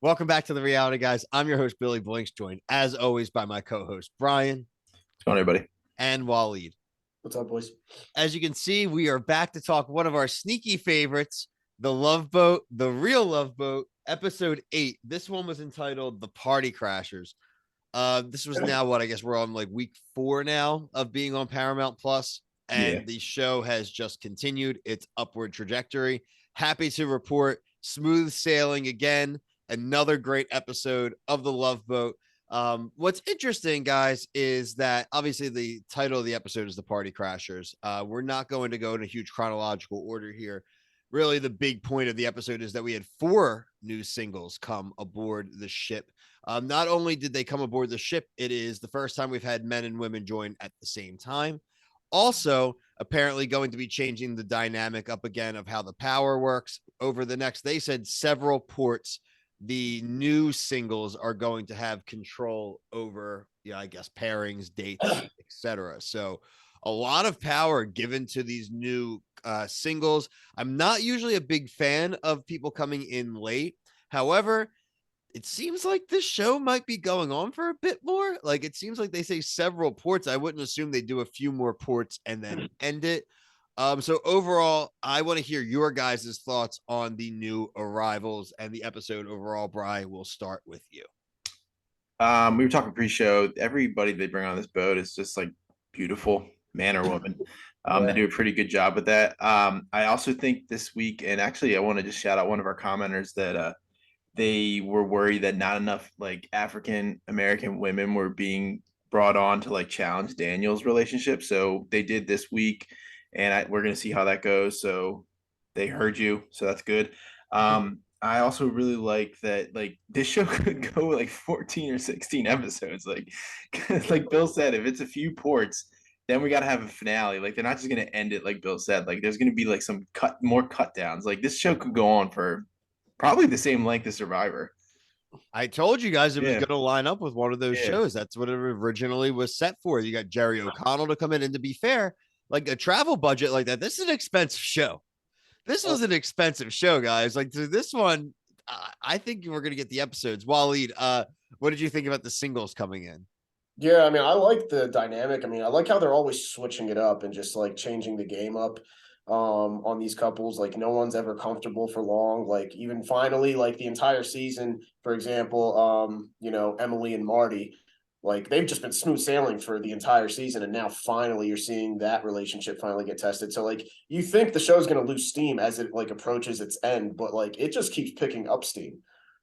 Welcome back to the Reality Guys. I'm your host, Billy Blinks, joined as always by my co-host, Brian. What's going on, everybody? And Waleed. What's up, boys? As you can see, we are back to talk one of our sneaky favorites, The Love Boat, The Real Love Boat, episode 8. This one was entitled The Party Crashers. This was now what I guess we're on like week 4 now of being on Paramount Plus, and the show has just continued its upward trajectory. Happy to report smooth sailing again. Another great episode of The Love Boat. What's interesting, guys, is that obviously the title of the episode is The Party Crashers. We're not going to go in a huge chronological order here. Really, the big point of the episode is that we had 4 new singles come aboard the ship. Not only did they come aboard the ship, it is the first time we've had men and women join at the same time. Also, apparently going to be changing the dynamic up again of how the power works over the next, they said, several ports. The new singles are going to have control over, I guess, pairings, dates, etc. So a lot of power given to these new singles. I'm not usually a big fan of people coming in late. However, it seems like this show might be going on for a bit more. Like, it seems like they say several ports. I wouldn't assume they do a few more ports and then end it. So overall, I want to hear your guys' thoughts on the new arrivals and the episode overall. Brian, we'll start with you. We were talking pre-show. Everybody they bring on this boat is just like beautiful, man or woman. They do a pretty good job with that. I also think this week, and actually I want to just shout out one of our commenters that they were worried that not enough like African American women were being brought on to like challenge Daniel's relationship. So they did this week. And we're going to see how that goes. So they heard you. So that's good. I also really like that, like, this show could go like 14 or 16 episodes. Like Bill said, if it's a few ports, then we got to have a finale. Like, they're not just going to end it like Bill said. Like, there's going to be like some more cut downs. Like, this show could go on for probably the same length as Survivor. I told you guys it was going to line up with one of those shows. That's what it originally was set for. You got Jerry O'Connell to come in. And to be fair, like a travel budget like that, this is an expensive show. This was an expensive show, guys. Like, to this one, I think we're going to get the episodes. Waleed, what did you think about the singles coming in? Yeah, I mean, I like the dynamic. I mean, I like how they're always switching it up and just like changing the game up on these couples. Like, no one's ever comfortable for long. Like, even finally, like the entire season, for example, Emily and Marty, like they've just been smooth sailing for the entire season, and now finally you're seeing that relationship finally get tested. So like, you think the show's going to lose steam as it like approaches its end, but like it just keeps picking up steam.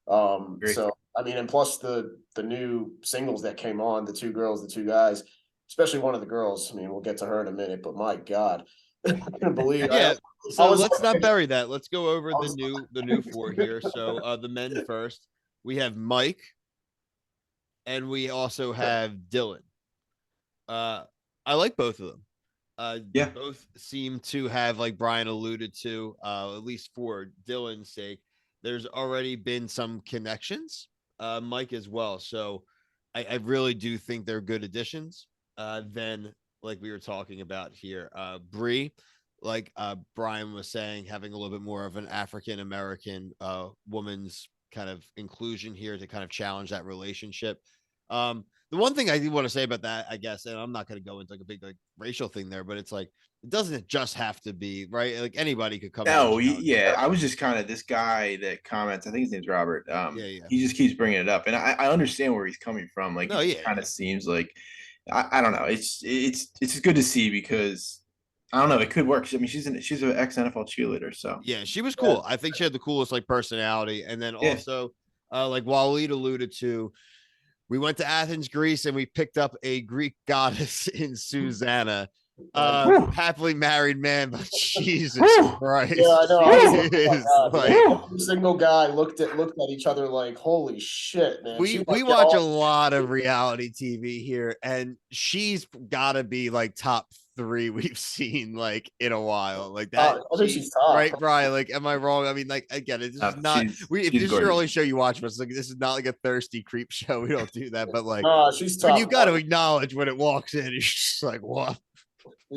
So I mean, and plus the new singles that came on, the 2 girls, the 2 guys, especially one of the girls. I mean, we'll get to her in a minute, but my God, I can't believe. Yeah. So let's not bury that. Let's go over the new 4 here. So the men first. We have Mike. And we also have Dylan. I like both of them. Both seem to have, like Brian alluded to, at least for Dylan's sake, there's already been some connections. Mike as well. So I really do think they're good additions. Then, like we were talking about here, Bree, like Brian was saying, having a little bit more of an African American woman's kind of inclusion here to kind of challenge that relationship. The one thing I do want to say about that, I guess, and I'm not going to go into like a big like racial thing there, but it's like, it doesn't just have to be right. Like, anybody could come. No, I was just kind of this guy that comments. I think his name's Robert. He just keeps bringing it up, and I understand where he's coming from. Like, it kind of seems like I don't know. It's good to see because I don't know. It could work. I mean, she's an ex NFL cheerleader, so yeah, she was cool. I think she had the coolest like personality, and then also like Waleed alluded to. We went to Athens, Greece, and we picked up a Greek goddess in Susanna. Happily married man, but Jesus Christ. Yeah, I know. Like, single guy looked at each other like, holy shit, man. We watch a lot of reality TV here, and she's gotta be like top 3 we've seen like in a while. Like that. I think she's top. Right, Brian? Like, am I wrong? I mean, like, again, it's not if this is your only show you watch, it's like this is not like a thirsty creep show. We don't do that, but like she's top. When you got to acknowledge when it walks in, it's just like, what?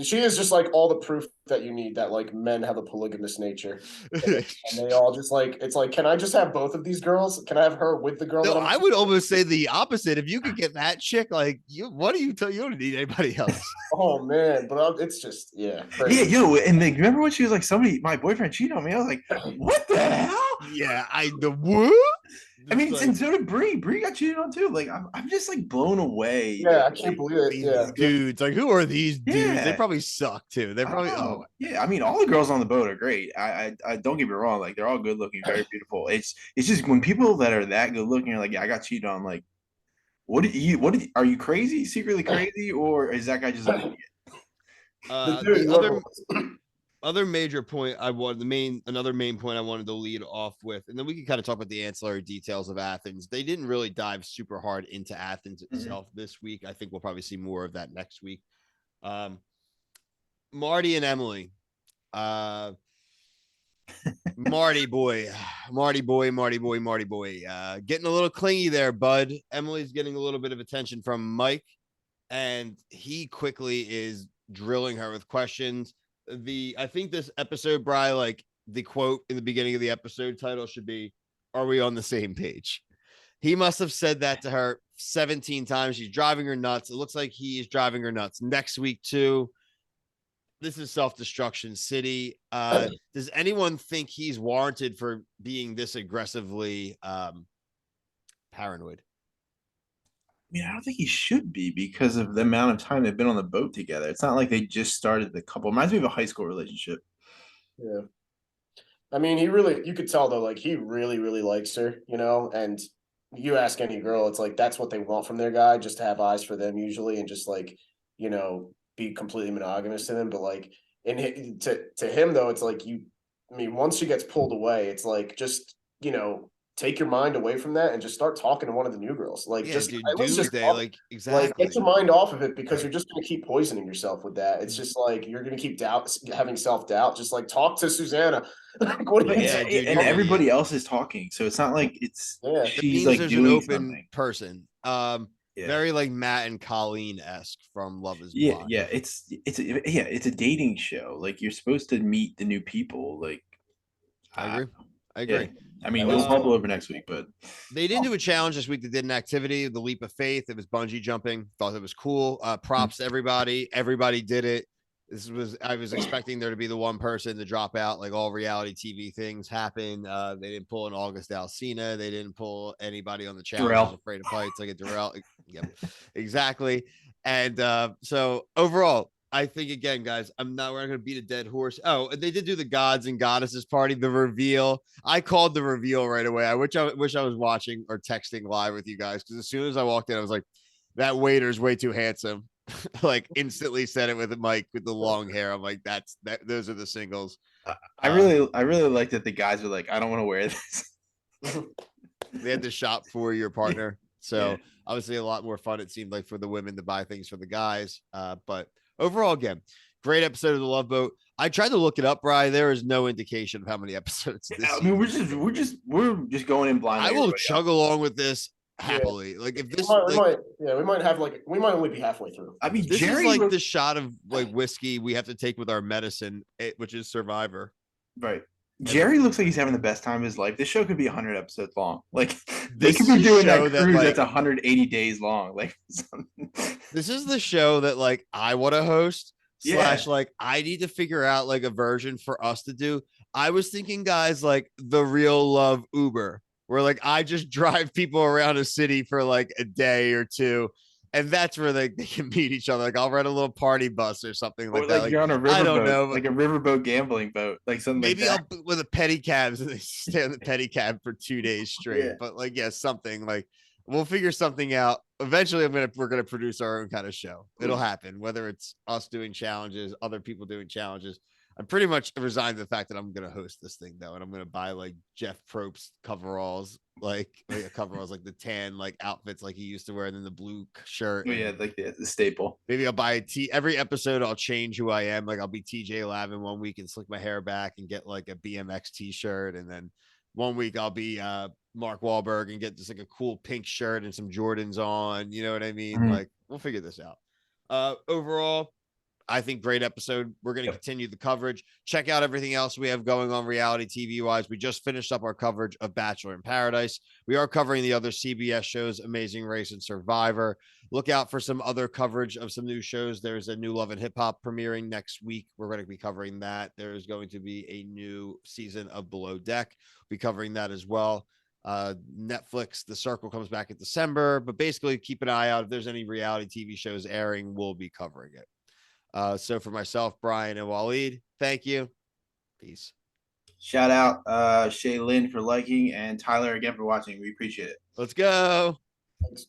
She is just like all the proof that you need that like men have a polygamous nature. And they all just like, it's like, can I just have both of these girls? Can I have her with the girl No, that I'm I would almost say the opposite. If you could get that chick, like you, what do you tell? You don't need anybody else. Oh man, but it's just Yeah, crazy. and like, remember when she was like, somebody, my boyfriend cheated on me? I was like, what the hell? Yeah, the what? I mean, Like, and so did Bree. Bree got cheated on too. Like, I'm just like blown away. Yeah, I can't believe it. these Yeah. dudes, like who are these dudes? They Yeah. probably suck too. They're probably Yeah. I mean, all the girls on the boat are great. I don't get me wrong. Like, they're all good looking, very beautiful. It's just when people that are that good looking are like, yeah, I got cheated on. Like, are you crazy? Secretly crazy, or is that guy just an idiot? The other major point another main point I wanted to lead off with, and then we can kind of talk about the ancillary details of Athens. They didn't really dive super hard into Athens itself this week. I think we'll probably see more of that next week. Marty and Emily. Marty boy. Getting a little clingy there, bud. Emily's getting a little bit of attention from Mike, and he quickly is drilling her with questions. I think this episode, Bri, like the quote in the beginning of the episode title should be, "Are we on the same page?" He must have said that to her 17 times. She's driving her nuts. It looks like he is driving her nuts next week too. This is self-destruction city. Does anyone think he's warranted for being this aggressively paranoid? I mean, I don't think he should be because of the amount of time they've been on the boat together. It's not like they just started the couple. Reminds me of a high school relationship. Yeah. I mean, you could tell though, like he really, really likes her, and you ask any girl, it's like that's what they want from their guy, just to have eyes for them usually, and just like, be completely monogamous to them. But like to him though, it's like I mean, once she gets pulled away, it's like just, take your mind away from that and just start talking to one of the new girls. Like Yeah, just dude, at least just Doomsday, talk, like like exactly. get your mind off of it because you're just gonna keep poisoning yourself with that. It's just like you're gonna keep having self-doubt. Just like talk to Susanna. Like what are you Yeah, doing? dude, And you're an everybody idiot. else is talking, so it's not like Yeah. It she's means like there's an doing open something. person. Yeah. Very like Matt and Colleen-esque from Love is Yeah, Blind. yeah. It's a dating show. Like, you're supposed to meet the new people. Like, I agree. I yeah. agree. I mean, At we'll least bubble over next week, but They didn't do a challenge this week. They did an activity, the leap of faith. It was bungee jumping. Thought it was cool. Props to everybody. Everybody did it. I was expecting there to be the one person to drop out, like all reality TV things happen. They didn't pull an August Alsina. They didn't pull anybody on the challenge who's Darrell. afraid of heights, like a Darrell. Yep, exactly. And so overall, I think again, guys, we're not going to beat a dead horse. Oh, they did do the gods and goddesses party, the reveal. I called the reveal right away. I wish I was watching or texting live with you guys because as soon as I walked in, I was like, that waiter's way too handsome. Like instantly said it with a mic with the long hair. I'm like, those are the singles. I really like that the guys were like, I don't want to wear this. They had to shop for your partner. So Yeah. obviously a lot more fun, it seemed like, for the women to buy things for the guys. But overall, again, great episode of the Love Boat. I tried to look it up, Bri. There is no indication of how many episodes this I mean, season. we're just going in blind. I like will everybody chug else. along with this happily. Like if this we might only be halfway through. I mean, this is Jerry like the shot of like whiskey we have to take with our medicine, which is Survivor. right. Jerry looks like he's having the best time of his life. This show could be 100 episodes long. Like, they This could is be a doing show that that, cruise like- that's 180 days long. Like, This is the show that like I want to host Yeah. / like I need to figure out like a version for us to do. I was thinking, guys, like the Real Love Uber, where like I just drive people around a city for like a day or two, and that's where they can meet each other. Like I'll rent a little party bus or something or like that. Like you're on a riverboat, I don't know, like a riverboat gambling boat, like something maybe like that. I'll with a pedicabs and they stay on the pedicab for 2 days straight. Yeah. But like, yeah, something like we'll figure something out. Eventually, we're gonna produce our own kind of show. It'll happen, whether it's us doing challenges, other people doing challenges. I'm pretty much resigned to the fact that I'm gonna host this thing though, and I'm gonna buy like Jeff Probst coveralls, like coveralls, like the tan like outfits like he used to wear, and then the blue shirt. Oh, yeah, like the staple. Maybe I'll buy a every episode. I'll change who I am. Like I'll be TJ Lavin one week and slick my hair back and get like a BMX t-shirt, and then one week I'll be Mark Wahlberg and get just like a cool pink shirt and some Jordans on. You know what I mean? Mhm. Like we'll figure this out. Overall, I think great episode. We're going to continue the coverage. Check out everything else we have going on reality TV wise. We just finished up our coverage of Bachelor in Paradise. We are covering the other CBS shows, Amazing Race and Survivor. Look out for some other coverage of some new shows. There's a new Love and Hip Hop premiering next week. We're going to be covering that. There is going to be a new season of Below Deck. We'll be covering that as well. Netflix, The Circle comes back in December, but basically keep an eye out. If there's any reality TV shows airing, we'll be covering it. So for myself, Brian, and Waleed, thank you. Peace. Shout out Shay Lynn for liking and Tyler again for watching. We appreciate it. Let's go. Thanks.